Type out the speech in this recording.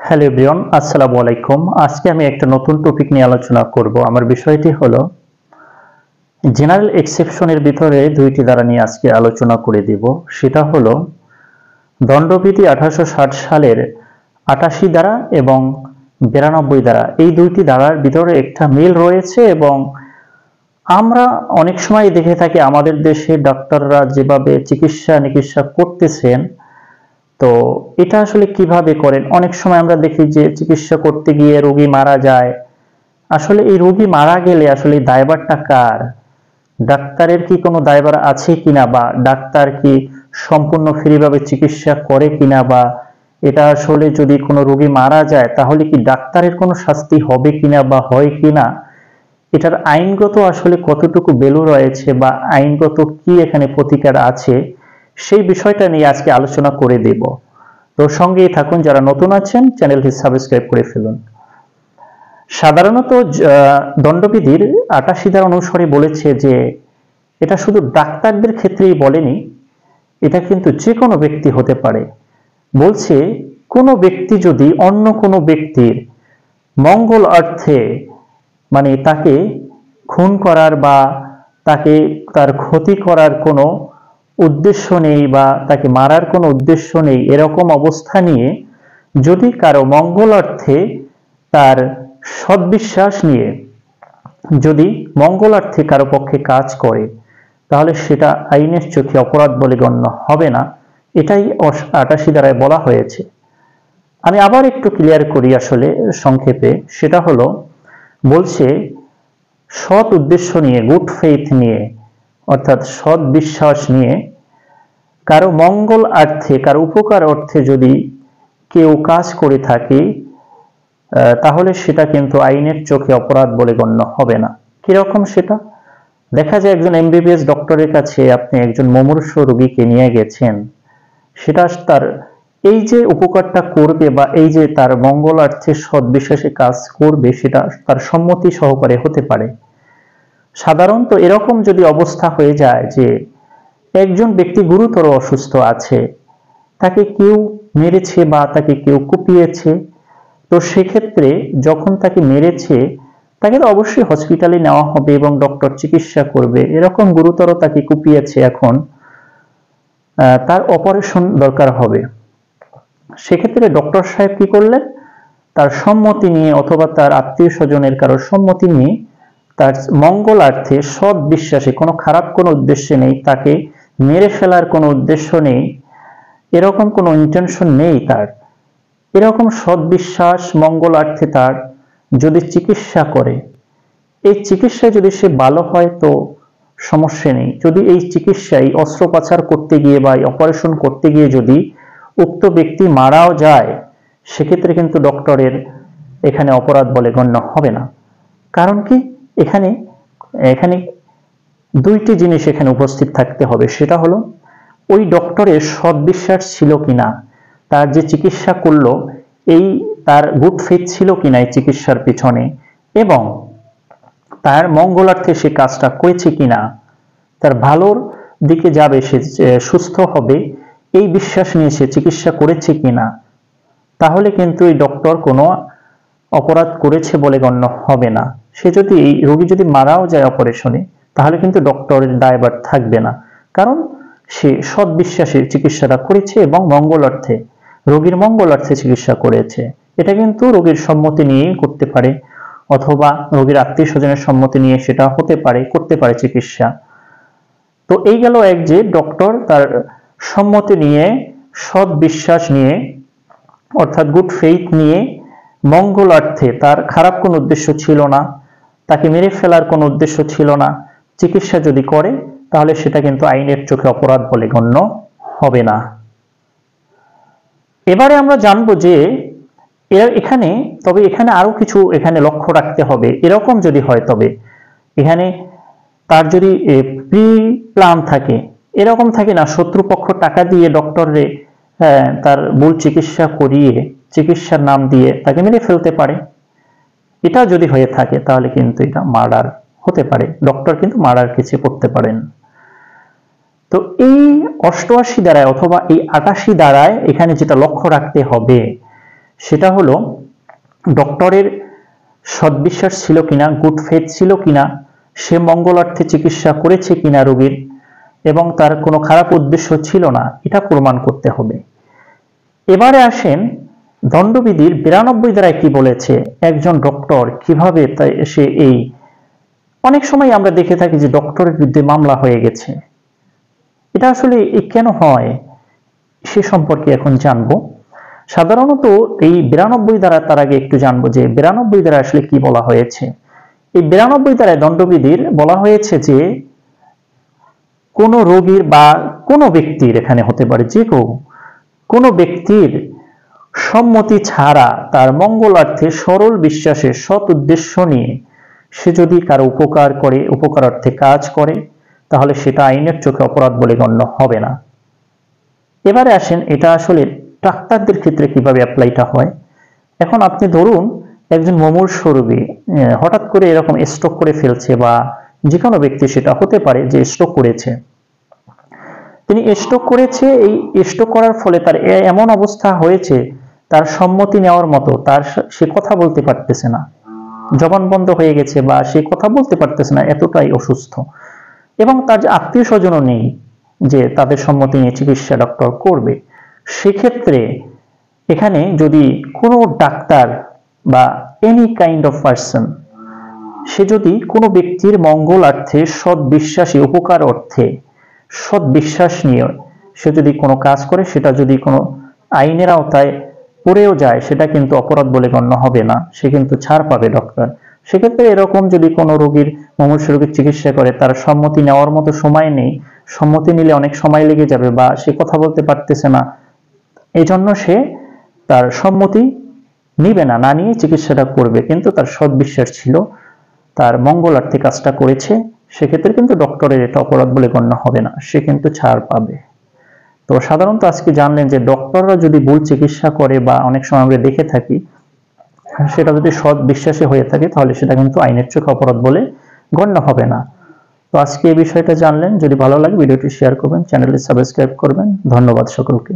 Hello everyone, আসসালামু আলাইকুম। আজকে আমি একটা নতুন টপিক নিয়ে আলোচনা করব। আমার বিষয়টি হলো জেনারেল এক্সেপশনের ভিতরে দুইটি ধারা নিয়ে আজকে আলোচনা করে দিব। সেটা হলো দণ্ডবিধি 1860 সালের 88 ধারা এবং 92 ধারা। এই দুইটি ধারার ভিতরে একটা মিল রয়েছে এবং আমরা অনেক সময় দেখে থাকি আমাদের দেশে ডাক্তাররা যেভাবে চিকিৎসা করতেছেন, তো এটা আসলে কিভাবে করেন। অনেক সময় আমরা দেখি যে চিকিৎসা করতে গিয়ে রোগী মারা যায়। আসলে এই রোগী মারা গেলে আসলে দায়ভারটা কার? ডাক্তারের কি কোনো দায়ভার আছে কিনা, বা ডাক্তার কি সম্পূর্ণ ফ্রিভাবে চিকিৎসা করে কিনা, বা এটা আসলে যদি কোনো রোগী মারা যায় তাহলে কি ডাক্তারের কোনো শাস্তি হবে কিনা বা হয় কিনা, এটার আইনগত আসলে কতটুকু ভ্যালু রয়েছে বা আইনগত কি এখানে প্রতিকার আছে, সেই বিষয়টা নিয়ে আজকে আলোচনা করে দেব। তো সঙ্গেই থাকুন, যারা নতুন আছেন চ্যানেলটি সাবস্ক্রাইব করে ফেলুন। সাধারণত দণ্ডবিধির 88 ধারা অনুসারে বলেছে যে এটা শুধু ডাক্তারদের ক্ষেত্রেই বলেনি, এটা কিন্তু যে কোনো ব্যক্তি হতে পারে। বলছে কোনো ব্যক্তি যদি অন্য কোনো ব্যক্তির মঙ্গল অর্থে, মানে তাকে খুন করার বা তাকে তার ক্ষতি করার কোনো উদ্দেশ্য নেই বা তাকে মারার কোনো উদ্দেশ্য নেই, এরকম অবস্থা নিয়ে যদি কারো মঙ্গল অর্থে তার সদ্বিশ্বাস নিয়ে যদি মঙ্গলার্থে কারো পক্ষে কাজ করে, তাহলে সেটা আইনের চোখে অপরাধ বলে গণ্য হবে না। এটাই 88 ধারায় বলা হয়েছে। আমি আবার একটু ক্লিয়ার করি আসলে সংক্ষেপে। সেটা হলো, বলছে সৎ উদ্দেশ্য নিয়ে, গুড ফেইথ নিয়ে, অর্থাৎ সৎ বিশ্বাস নিয়ে কারো মঙ্গল অর্থে, কারো উপকার অর্থে যদি কেউ কাজ করে থাকে, তাহলে সেটা কিন্তু আইনের চোখে অপরাধ বলে গণ্য হবে না। কিরকম সেটা? দেখা যায় একজন এমবিবিএস ডক্টরের কাছে আপনি একজন মুমূর্ষ রোগীকে নিয়ে গেছেন, সেটা তার এই যে উপকারটা করবে বা এই যে তার মঙ্গলার্থে সদ্বিশ্বাসে কাজ করবে, সেটা তার সম্মতি সহকারে হতে পারে। সাধারণত এরকম যদি অবস্থা হয়ে যায় যে একজন ব্যক্তি গুরুতর অসুস্থ আছে, তাকে কেউ মেরেছে বা তাকে কেউ কুপিয়েছে, তো সেক্ষেত্রে যখন তাকে মেরেছে তাকে তো অবশ্যই হসপিটালে নেওয়া হবে এবং ডক্টর চিকিৎসা করবে। এরকম গুরুতর তাকে কুপিয়েছে, এখন তার অপারেশন দরকার হবে। সেক্ষেত্রে ডক্টর সাহেব কি করলেন? তার সম্মতি নিয়ে অথবা তার আত্মীয় স্বজনের কারো সম্মতি নিয়ে তার মঙ্গলার্থে সৎ বিশ্বাসে, কোনো খারাপ কোনো উদ্দেশ্য নেই, তাকে মেরে ফেলার কোনো উদ্দেশ্য নেই, এরকম কোনো ইন্টেনশন নেই তার, এরকম সদ্বিশ্বাস মঙ্গলার্থে তার যদি চিকিৎসা করে, এই চিকিৎসায় যদি সে ভালো হয় তো সমস্যা নেই। যদি এই চিকিৎসায় অস্ত্রোপচার করতে গিয়ে বা অপারেশন করতে গিয়ে যদি উক্ত ব্যক্তি মারাও যায়, সেক্ষেত্রে কিন্তু ডক্টরের এখানে অপরাধ বলে গণ্য হবে না। কারণ কি? এখানে এখানে দুইটি জিনিস এখানে উপস্থিত থাকতে হবে। সেটা হলো ওই ডক্টরের সদ্বিশ্বাস ছিল কিনা, তার যে চিকিৎসা করলো এই তার গুড ফেথ ছিল কিনা এই চিকিৎসার পিছনে, এবং তার মঙ্গলার্থে সে কাজটা করেছে কিনা, তার ভালোর দিকে যাবে, সে সুস্থ হবে, এই বিশ্বাস নিয়ে সে চিকিৎসা করেছে কিনা, তাহলে কিন্তু এই ডক্টর কোনো অপরাধ করেছে বলে গণ্য হবে না। সে যদি, এই রোগী যদি মারাও যায় অপারেশনে, তাহলে কিন্তু ডক্টরের দায়ভার থাকবে না, কারণ সে সৎ বিশ্বাসে চিকিৎসাটা করেছে এবং মঙ্গলার্থে, রোগীর মঙ্গলার্থে চিকিৎসা করেছে। এটা কিন্তু রোগীর সম্মতি নিয়েই করতে পারে, অথবা রোগীর আত্মীয় স্বজনের সম্মতি নিয়ে সেটা হতে পারে, করতে পারে চিকিৎসা। তো এই গেল এক, যে ডক্টর তার সম্মতি নিয়ে, সৎ বিশ্বাস নিয়ে, অর্থাৎ গুড ফেইথ নিয়ে, মঙ্গলার্থে, তার খারাপ কোনো উদ্দেশ্য ছিল না, তাকে মেরে ফেলার কোনো উদ্দেশ্য ছিল না, চিকিৎসা যদি করে, তাহলে সেটা কিন্তু আইনের চোখে অপরাধ বলে গণ্য হবে না। এবারে আমরা জানবো যে এখানে, তবে এখানে আরো কিছু এখানে লক্ষ্য রাখতে হবে। এরকম যদি হয়, তবে এখানে তার যদি প্রি প্ল্যান থাকে, এরকম থাকে না, শত্রুপক্ষ টাকা দিয়ে ডক্টরে তার ভুল চিকিৎসা করিয়ে চিকিৎসার নাম দিয়ে তাকে মেরে ফেলতে পারে, এটা যদি হয়ে থাকে তাহলে কিন্তু এটা মার্ডার হতে পারে, ডক্টর কিন্তু মার্ডার কেসে পড়তে পারেন। তো এই 88 ধারায় অথবা এই 88 ধারায় এখানে যেটা লক্ষ্য রাখতে হবে, সেটা হলো ডক্টরের সদ্বিশ্বাস ছিল কিনা, গুড ফেথ ছিল কিনা, সে মঙ্গলার্থে চিকিৎসা করেছে কিনা রোগীর, এবং তার কোনো খারাপ উদ্দেশ্য ছিল না, এটা প্রমাণ করতে হবে। এবারে আসেন দণ্ডবিধির 92 ধারায় কি বলেছে, একজন ডক্টর কিভাবে সে এই, অনেক সময় আমরা দেখে থাকি যে ডক্টরের বিরুদ্ধে মামলা হয়ে গেছে, এটা আসলে কেন হয় সে সম্পর্কে এখন জানবো। সাধারণত এই 92 ধারা, তার আগে একটু জানবো যে 92 ধারা আসলে কি বলা হয়েছে। এই 92 ধারায় দণ্ডবিধির বলা হয়েছে যে কোন রোগীর বা কোনো ব্যক্তির, এখানে হতে পারে যে কোনো ব্যক্তির সম্মতি ছাড়া তার মঙ্গলার্থে সরল বিশ্বাসে সৎ উদ্দেশ্য নিয়ে সে যদি কারো উপকার করে, উপকারার্থে কাজ করে, তাহলে সেটা আইনের চোখে অপরাধ বলে গণ্য হবে না। এবারে আসেন এটা আসলে ডাক্তারদের ক্ষেত্রে কিভাবে অ্যাপ্লাইটা হয়। এখন আপনি ধরুন একজন মুমূর্ষ রোগী হঠাৎ করে এরকম স্ট্রোক করে ফেলছে, বা যে কোনো ব্যক্তি সেটা হতে পারে যে স্ট্রোক করেছে, তিনি স্ট্রোক করেছে, এই স্ট্রোক করার ফলে তার এমন অবস্থা হয়েছে তার সম্মতি নেওয়ার মতো, তার সে কথা বলতে পারতেছে না, জবান বন্ধ হয়ে গেছে, বা সে কথা বলতে পারতেছে না, এতটাই অসুস্থ, এবং তার আত্মীয় স্বজনও নেই যে তাদের সম্মতি নিয়ে চিকিৎসা ডক্টর করবে। সেক্ষেত্রে এখানে যদি কোনো ডাক্তার বা এনি কাইন্ড অফ পার্সন, সে যদি কোনো ব্যক্তির মঙ্গলার্থে সৎ বিশ্বাসী, উপকার অর্থে সৎ বিশ্বাস নিয়ে সে যদি কোনো কাজ করে, সেটা যদি কোনো আইনের আওতায় পড়েও যায়, সেটা কিন্তু অপরাধ বলে গণ্য হবে না, সে কিন্তু ছাড় পাবে ডক্টর। সেক্ষেত্রে এরকম যদি কোনো রোগীর, মুমূর্ষু রোগীর চিকিৎসা করে, তার সম্মতি নেওয়ার মতো সময় নেই, সম্মতি নিলে অনেক সময় লেগে যাবে, বা সে কথা বলতে পারতেছে না, এই জন্য সে তার সম্মতি নিবে না, না নিয়ে চিকিৎসাটা করবে, কিন্তু তার সৎ বিশ্বাস ছিল, তার মঙ্গলার্থে কাজটা করেছে, সেক্ষেত্রে কিন্তু ডক্টরের এটা অপরাধ বলে গণ্য হবে না, সে কিন্তু ছাড় পাবে। তো সাধারণত আজকে জানলেন যে ডক্টররা যদি ভুল চিকিৎসা করে, বা অনেক সময় আমরা দেখে থাকি, সেটা যদি সৎ বিশ্বাসে হয়ে থাকে, তাহলে সেটা কিন্তু আইনের চোখে অপরাধ বলে গণ্য হবে না। তো আজকে এই বিষয়টা জানলেন, যদি ভালো লাগে ভিডিওটি শেয়ার করবেন, চ্যানেলটি সাবস্ক্রাইব করবেন। ধন্যবাদ সকলকে।